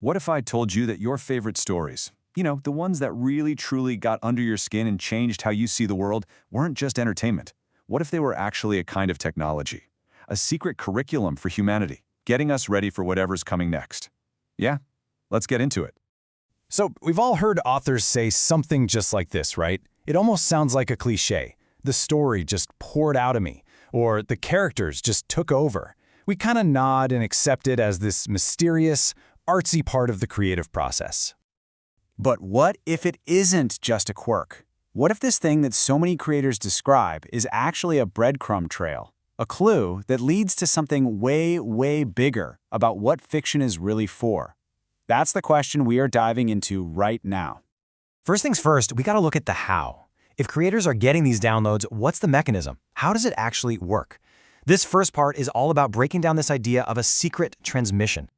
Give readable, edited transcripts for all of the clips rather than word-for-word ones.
What if I told you that your favorite stories, the ones that really truly got under your skin and changed how you see the world, weren't just entertainment? What if they were actually a kind of technology? A secret curriculum for humanity, getting us ready for whatever's coming next. Yeah, let's get into it. So, we've all heard authors say something just like this, right? It almost sounds like a cliché. The story just poured out of me, or the characters just took over. We kind of nod and accept it as this mysterious, artsy part of the creative process. But what if it isn't just a quirk? What if this thing that so many creators describe is actually a breadcrumb trail? A clue that leads to something way, way bigger about what fiction is really for? That's the question we are diving into right now. First things first, we gotta look at the how. If creators are getting these downloads, what's the mechanism? How does it actually work? This first part is all about breaking down this idea of a secret transmission.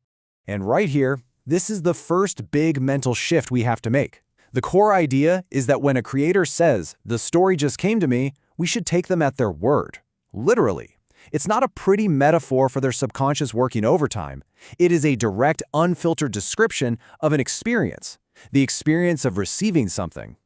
And right here, this is the first big mental shift we have to make. The core idea is that when a creator says, "The story just came to me," we should take them at their word. Literally. It's not a pretty metaphor for their subconscious working overtime. It is a direct, unfiltered description of an experience, the experience of receiving something.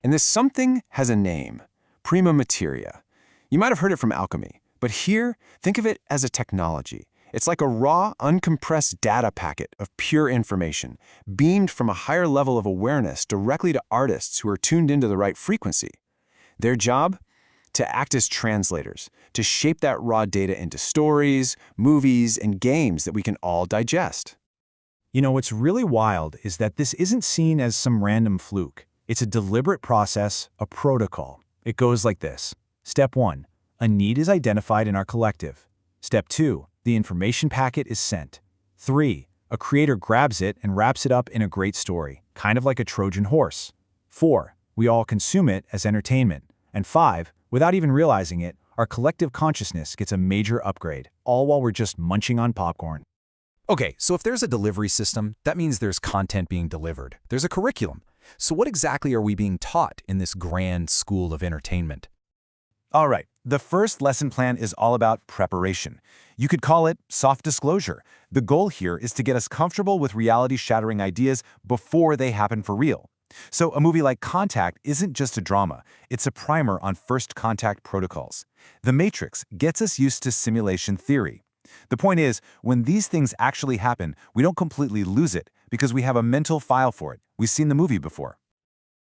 And this something has a name, Prima Materia. You might have heard it from alchemy, but here, think of it as a technology. It's like a raw, uncompressed data packet of pure information, beamed from a higher level of awareness directly to artists who are tuned into the right frequency. Their job? To act as translators, to shape that raw data into stories, movies, and games that we can all digest. What's really wild is that this isn't seen as some random fluke. It's a deliberate process, a protocol. It goes like this. Step 1. A need is identified in our collective. Step 2. The information packet is sent. 3. A creator grabs it and wraps it up in a great story, kind of like a Trojan horse. 4. We all consume it as entertainment. And 5. Without even realizing it, our collective consciousness gets a major upgrade, all while we're just munching on popcorn. Okay, so if there's a delivery system, that means there's content being delivered. There's a curriculum. So what exactly are we being taught in this grand school of entertainment? All right, the first lesson plan is all about preparation. You could call it soft disclosure. The goal here is to get us comfortable with reality-shattering ideas before they happen for real. So a movie like Contact isn't just a drama, it's a primer on first contact protocols. The Matrix gets us used to simulation theory. The point is, when these things actually happen, we don't completely lose it because we have a mental file for it. We've seen the movie before.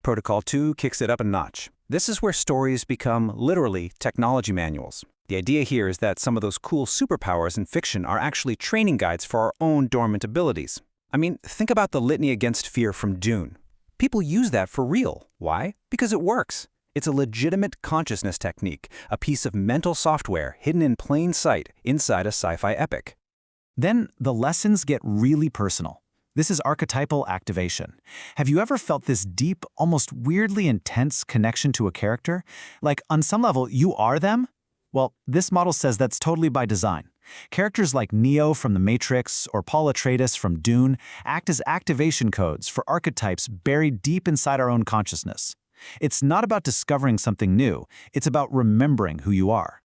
Protocol 2 kicks it up a notch. This is where stories become literally technology manuals. The idea here is that some of those cool superpowers in fiction are actually training guides for our own dormant abilities. I mean, think about the litany against fear from Dune. People use that for real. Why? Because it works. It's a legitimate consciousness technique, a piece of mental software hidden in plain sight inside a sci-fi epic. Then the lessons get really personal. This is archetypal activation. Have you ever felt this deep, almost weirdly intense connection to a character? Like, on some level, you are them? Well, this model says that's totally by design. Characters like Neo from The Matrix or Paul Atreides from Dune act as activation codes for archetypes buried deep inside our own consciousness. It's not about discovering something new, it's about remembering who you are.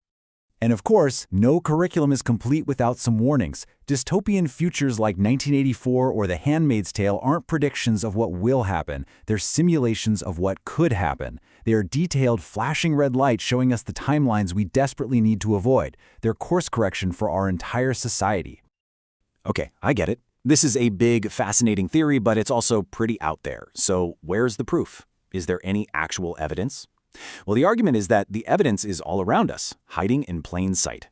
And of course, no curriculum is complete without some warnings. Dystopian futures like 1984 or The Handmaid's Tale aren't predictions of what will happen, they're simulations of what could happen. They are detailed, flashing red lights showing us the timelines we desperately need to avoid. They're course correction for our entire society. Okay, I get it. This is a big, fascinating theory, but it's also pretty out there. So where's the proof? Is there any actual evidence? Well, the argument is that the evidence is all around us, hiding in plain sight.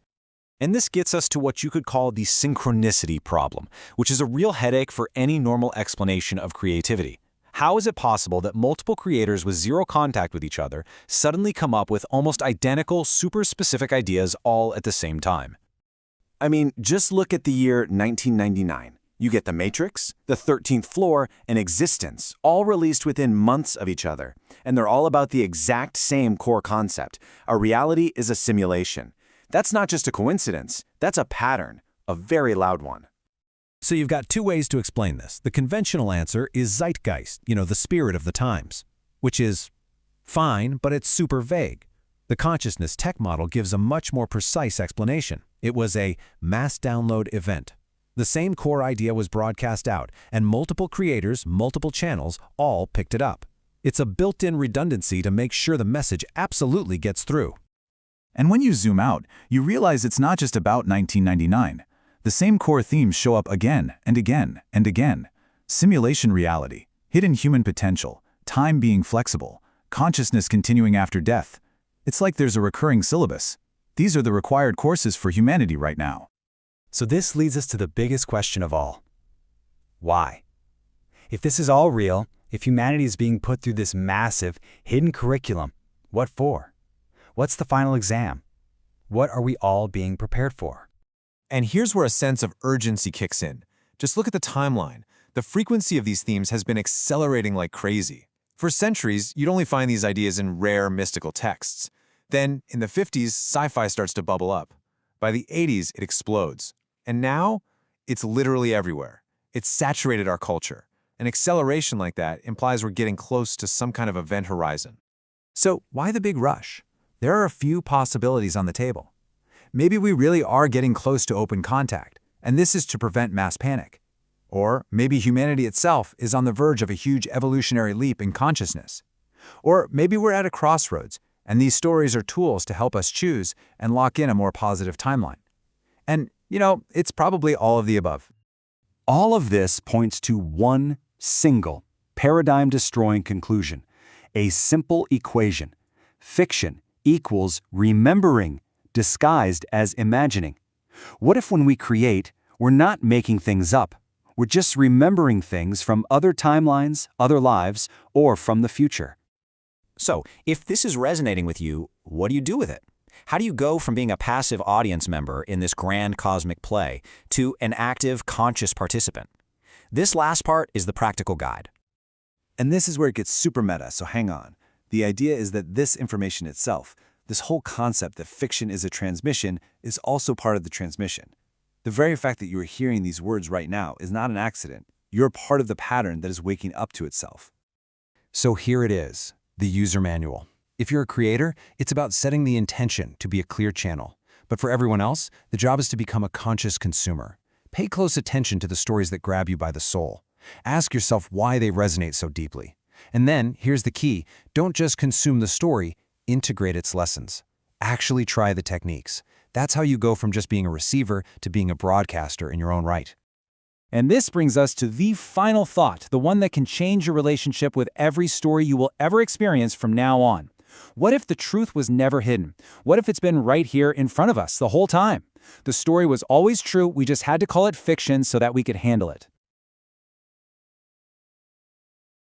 And this gets us to what you could call the synchronicity problem, which is a real headache for any normal explanation of creativity. How is it possible that multiple creators with zero contact with each other suddenly come up with almost identical, super specific ideas all at the same time? I mean, just look at the year 1999. You get The Matrix, The 13th Floor, and Existence, all released within months of each other. And they're all about the exact same core concept. Our reality is a simulation. That's not just a coincidence, that's a pattern, a very loud one. So you've got two ways to explain this. The conventional answer is zeitgeist, the spirit of the times, which is fine, but it's super vague. The consciousness tech model gives a much more precise explanation. It was a mass download event. The same core idea was broadcast out, and multiple creators, multiple channels, all picked it up. It's a built-in redundancy to make sure the message absolutely gets through. And when you zoom out, you realize it's not just about 1999. The same core themes show up again and again and again. Simulation reality, hidden human potential, time being flexible, consciousness continuing after death. It's like there's a recurring syllabus. These are the required courses for humanity right now. So this leads us to the biggest question of all. Why? If this is all real, if humanity is being put through this massive, hidden curriculum, what for? What's the final exam? What are we all being prepared for? And here's where a sense of urgency kicks in. Just look at the timeline. The frequency of these themes has been accelerating like crazy. For centuries, you'd only find these ideas in rare, mystical texts. Then, in the 50s, sci-fi starts to bubble up. By the 80s, it explodes. And now, it's literally everywhere. It's saturated our culture. An acceleration like that implies we're getting close to some kind of event horizon. So why the big rush? There are a few possibilities on the table. Maybe we really are getting close to open contact, and this is to prevent mass panic. Or maybe humanity itself is on the verge of a huge evolutionary leap in consciousness. Or maybe we're at a crossroads, and these stories are tools to help us choose and lock in a more positive timeline. And, it's probably all of the above. All of this points to one single, paradigm-destroying conclusion, a simple equation. Fiction equals remembering, disguised as imagining. What if when we create, we're not making things up? We're just remembering things from other timelines, other lives, or from the future. So, if this is resonating with you, what do you do with it? How do you go from being a passive audience member in this grand cosmic play to an active, conscious participant? This last part is the practical guide. And this is where it gets super meta, so hang on. The idea is that this information itself, this whole concept that fiction is a transmission, is also part of the transmission. The very fact that you are hearing these words right now is not an accident. You're part of the pattern that is waking up to itself. So here it is, the user manual. If you're a creator, it's about setting the intention to be a clear channel. But for everyone else, the job is to become a conscious consumer. Pay close attention to the stories that grab you by the soul. Ask yourself why they resonate so deeply. And then, here's the key, don't just consume the story, integrate its lessons. Actually try the techniques. That's how you go from just being a receiver to being a broadcaster in your own right. And this brings us to the final thought, the one that can change your relationship with every story you will ever experience from now on. What if the truth was never hidden? What if it's been right here in front of us the whole time? The story was always true, we just had to call it fiction so that we could handle it.